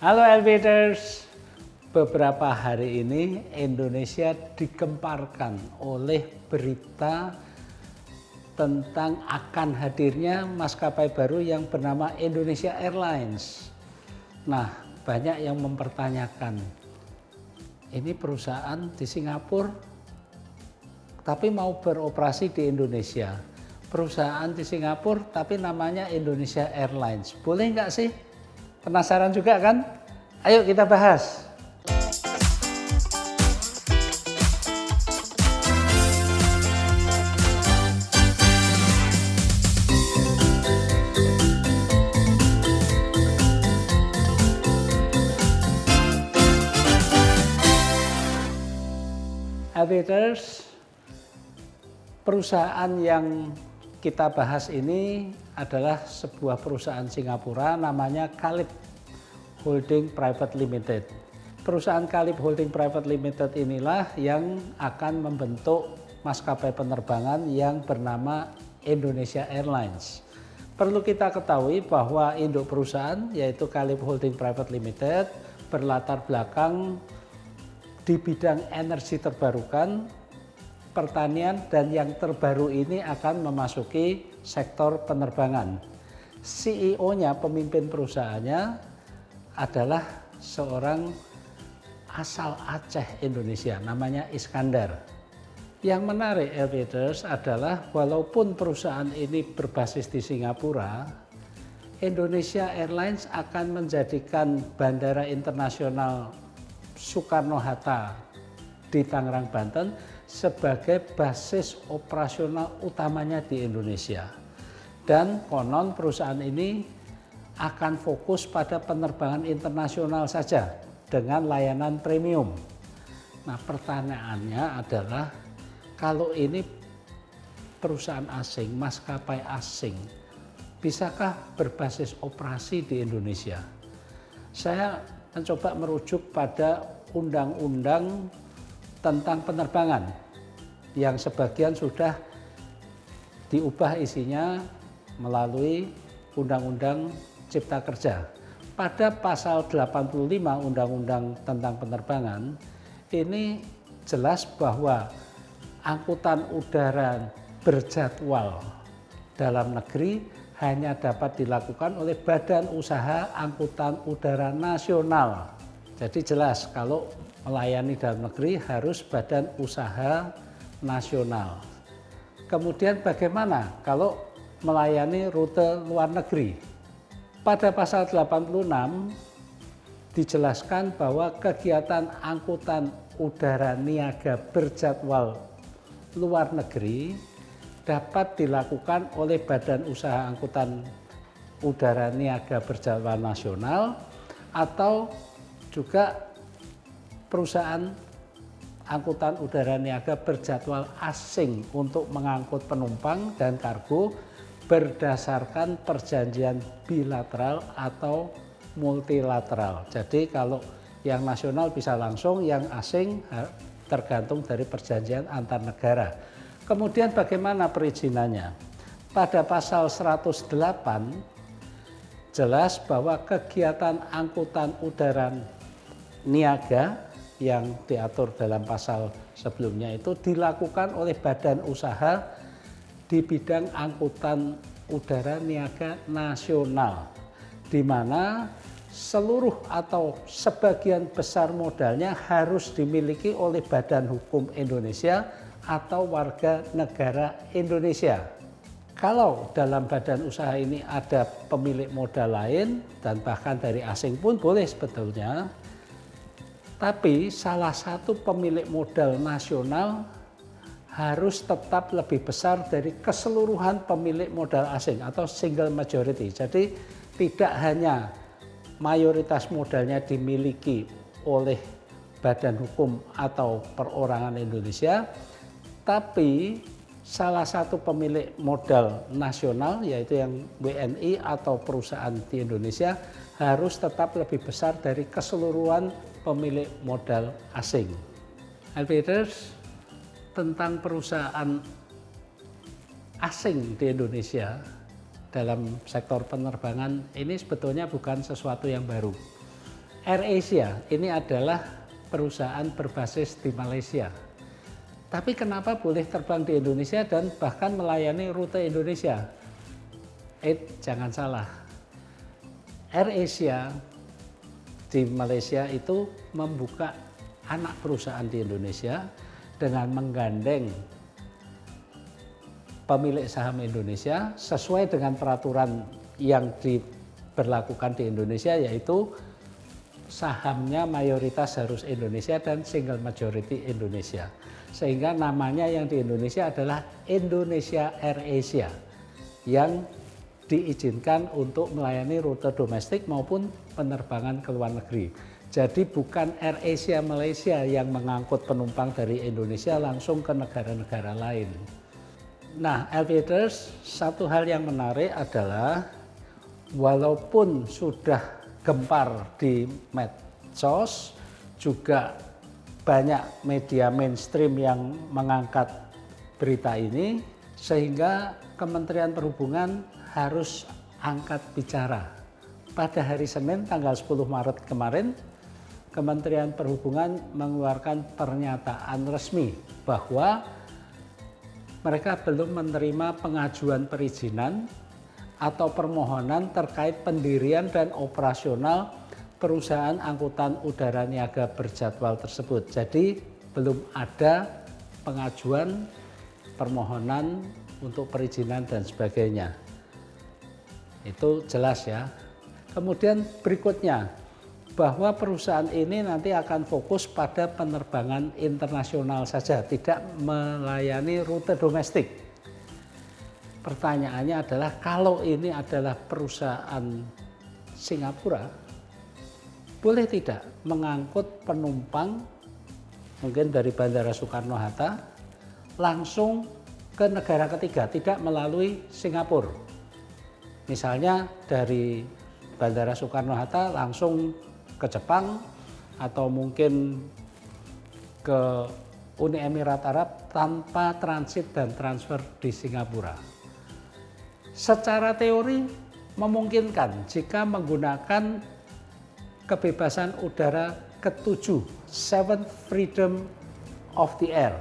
Halo Elevators, beberapa hari ini Indonesia digemparkan oleh berita tentang akan hadirnya maskapai baru yang bernama Indonesia Airlines. Nah, banyak yang mempertanyakan, ini perusahaan di Singapura tapi mau beroperasi di Indonesia. Perusahaan di Singapura tapi namanya Indonesia Airlines. Boleh nggak sih? Penasaran juga kan? Ayo kita bahas. Elevators, perusahaan yang kita bahas ini adalah sebuah perusahaan Singapura namanya Kalip Holding Private Limited. Perusahaan Kalip Holding Private Limited inilah yang akan membentuk maskapai penerbangan yang bernama Indonesia Airlines. Perlu kita ketahui bahwa induk perusahaan yaitu Kalip Holding Private Limited berlatar belakang di bidang energi terbarukan, pertanian, dan yang terbaru ini akan memasuki sektor penerbangan. CEO-nya, pemimpin perusahaannya adalah seorang asal Aceh Indonesia, namanya Iskandar. Yang menarik Elevators adalah walaupun perusahaan ini berbasis di Singapura, Indonesia Airlines akan menjadikan Bandara Internasional Soekarno-Hatta di Tangerang, Banten sebagai basis operasional utamanya di Indonesia. Dan konon perusahaan ini akan fokus pada penerbangan internasional saja dengan layanan premium. Nah, pertanyaannya adalah kalau ini perusahaan asing, maskapai asing, bisakah berbasis operasi di Indonesia? Saya mencoba merujuk pada undang-undang tentang penerbangan yang sebagian sudah diubah isinya melalui Undang-Undang Cipta Kerja. Pada pasal 85 Undang-Undang tentang penerbangan ini jelas bahwa angkutan udara berjadwal dalam negeri hanya dapat dilakukan oleh Badan Usaha Angkutan Udara Nasional. Jadi jelas kalau melayani dalam negeri harus Badan Usaha Nasional. Kemudian bagaimana kalau melayani rute luar negeri? Pada pasal 86 dijelaskan bahwa kegiatan angkutan udara niaga berjadwal luar negeri dapat dilakukan oleh Badan Usaha Angkutan Udara Niaga Berjadwal Nasional atau juga perusahaan angkutan udara niaga berjadwal asing untuk mengangkut penumpang dan kargo berdasarkan perjanjian bilateral atau multilateral. Jadi kalau yang nasional bisa langsung, yang asing tergantung dari perjanjian antar negara. Kemudian bagaimana perizinannya? Pada pasal 108 jelas bahwa kegiatan angkutan udara niaga yang diatur dalam pasal sebelumnya itu dilakukan oleh badan usaha di bidang angkutan udara niaga nasional, di mana seluruh atau sebagian besar modalnya harus dimiliki oleh badan hukum Indonesia atau warga negara Indonesia. Kalau dalam badan usaha ini ada pemilik modal lain dan bahkan dari asing pun boleh sebetulnya, tapi salah satu pemilik modal nasional harus tetap lebih besar dari keseluruhan pemilik modal asing atau single majority. Jadi tidak hanya mayoritas modalnya dimiliki oleh badan hukum atau perorangan Indonesia, tapi salah satu pemilik modal nasional yaitu yang WNI atau perusahaan di Indonesia harus tetap lebih besar dari keseluruhan pemilik modal asing. Elevators, tentang perusahaan asing di Indonesia dalam sektor penerbangan ini sebetulnya bukan sesuatu yang baru. AirAsia ini adalah perusahaan berbasis di Malaysia. Tapi kenapa boleh terbang di Indonesia dan bahkan melayani rute Indonesia? Jangan salah. AirAsia di Malaysia itu membuka anak perusahaan di Indonesia dengan menggandeng pemilik saham Indonesia sesuai dengan peraturan yang diberlakukan di Indonesia, yaitu sahamnya mayoritas harus Indonesia dan single majority Indonesia. Sehingga namanya yang di Indonesia adalah Indonesia AirAsia yang diizinkan untuk melayani rute domestik maupun penerbangan ke luar negeri. Jadi bukan AirAsia Malaysia yang mengangkut penumpang dari Indonesia langsung ke negara-negara lain. Nah, Aviators, satu hal yang menarik adalah walaupun sudah gempar di medsos, juga banyak media mainstream yang mengangkat berita ini, sehingga Kementerian Perhubungan harus angkat bicara. Pada hari Senin tanggal 10 Maret kemarin, Kementerian Perhubungan mengeluarkan pernyataan resmi bahwa mereka belum menerima pengajuan perizinan atau permohonan terkait pendirian dan operasional perusahaan angkutan udara niaga berjadwal tersebut. Jadi belum ada pengajuan permohonan untuk perizinan dan sebagainya. Itu jelas ya. Kemudian berikutnya, bahwa perusahaan ini nanti akan fokus pada penerbangan internasional saja, tidak melayani rute domestik. Pertanyaannya adalah, kalau ini adalah perusahaan Singapura, boleh tidak mengangkut penumpang mungkin dari Bandara Soekarno-Hatta langsung ke negara ketiga, tidak melalui Singapura? Misalnya dari Bandara Soekarno-Hatta langsung ke Jepang atau mungkin ke Uni Emirat Arab tanpa transit dan transfer di Singapura. Secara teori memungkinkan jika menggunakan kebebasan udara ke-7, Seventh Freedom of the Air,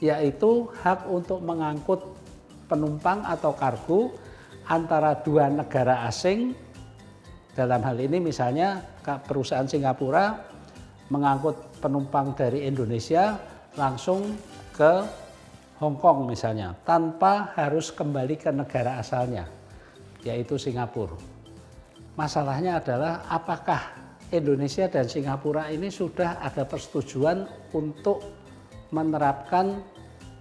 yaitu hak untuk mengangkut penumpang atau kargo antara dua negara asing. Dalam hal ini misalnya perusahaan Singapura mengangkut penumpang dari Indonesia langsung ke Hong Kong misalnya, tanpa harus kembali ke negara asalnya, yaitu Singapura. Masalahnya adalah apakah Indonesia dan Singapura ini sudah ada persetujuan untuk menerapkan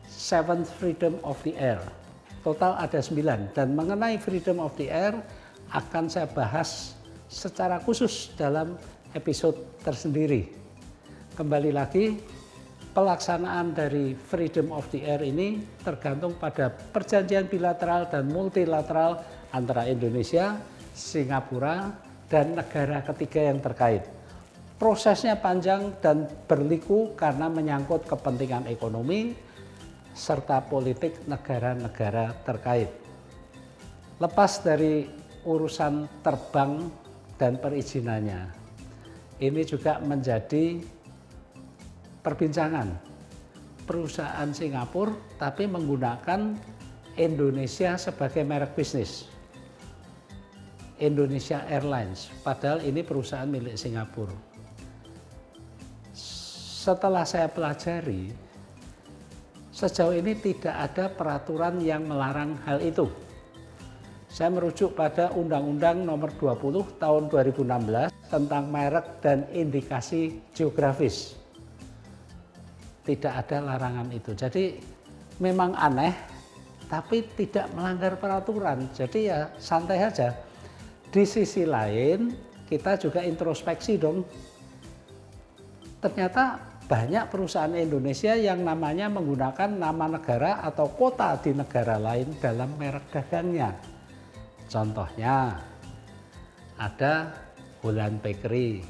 Seventh Freedom of the Air. Total ada 9, dan mengenai Freedom of the Air akan saya bahas secara khusus dalam episode tersendiri. Kembali lagi, pelaksanaan dari Freedom of the Air ini tergantung pada perjanjian bilateral dan multilateral antara Indonesia, Singapura, dan negara ketiga yang terkait. Prosesnya panjang dan berliku karena menyangkut kepentingan ekonomi serta politik negara-negara terkait. Lepas dari urusan terbang dan perizinannya, ini juga menjadi perbincangan. Perusahaan Singapura tapi menggunakan Indonesia sebagai merek bisnis, Indonesia Airlines, padahal ini perusahaan milik Singapura. Setelah saya pelajari, sejauh ini tidak ada peraturan yang melarang hal itu. Saya merujuk pada Undang-Undang Nomor 20 Tahun 2016 tentang merek dan indikasi geografis. Tidak ada larangan itu. Jadi memang aneh, tapi tidak melanggar peraturan. Jadi ya santai saja. Di sisi lain, kita juga introspeksi dong. Ternyata banyak perusahaan Indonesia yang namanya menggunakan nama negara atau kota di negara lain dalam merek dagangnya. Contohnya, ada Holland Bakery,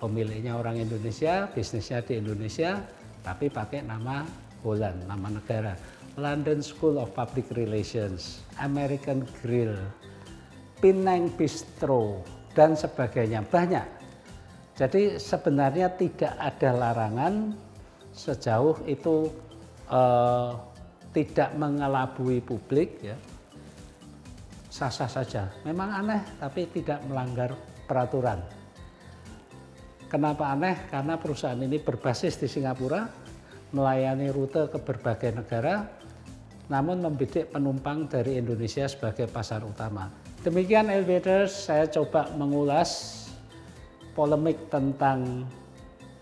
pemiliknya orang Indonesia, bisnisnya di Indonesia, tapi pakai nama Holland, nama negara. London School of Public Relations, American Grill, Penang Bistro, dan sebagainya. Banyak. Jadi sebenarnya tidak ada larangan sejauh itu tidak mengelabui publik, ya, sah-sah saja. Memang aneh tapi tidak melanggar peraturan. Kenapa aneh? Karena perusahaan ini berbasis di Singapura, melayani rute ke berbagai negara, namun membidik penumpang dari Indonesia sebagai pasar utama. Demikian Elevators, saya coba mengulas polemik tentang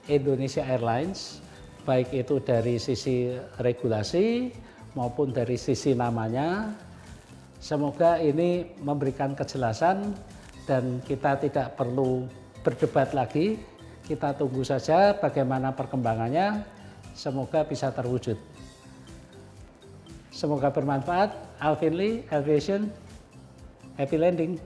Indonesia Airlines, baik itu dari sisi regulasi maupun dari sisi namanya. Semoga ini memberikan kejelasan dan kita tidak perlu berdebat lagi. Kita tunggu saja bagaimana perkembangannya, semoga bisa terwujud. Semoga bermanfaat. Alvin Lee, Aviation, happy landing.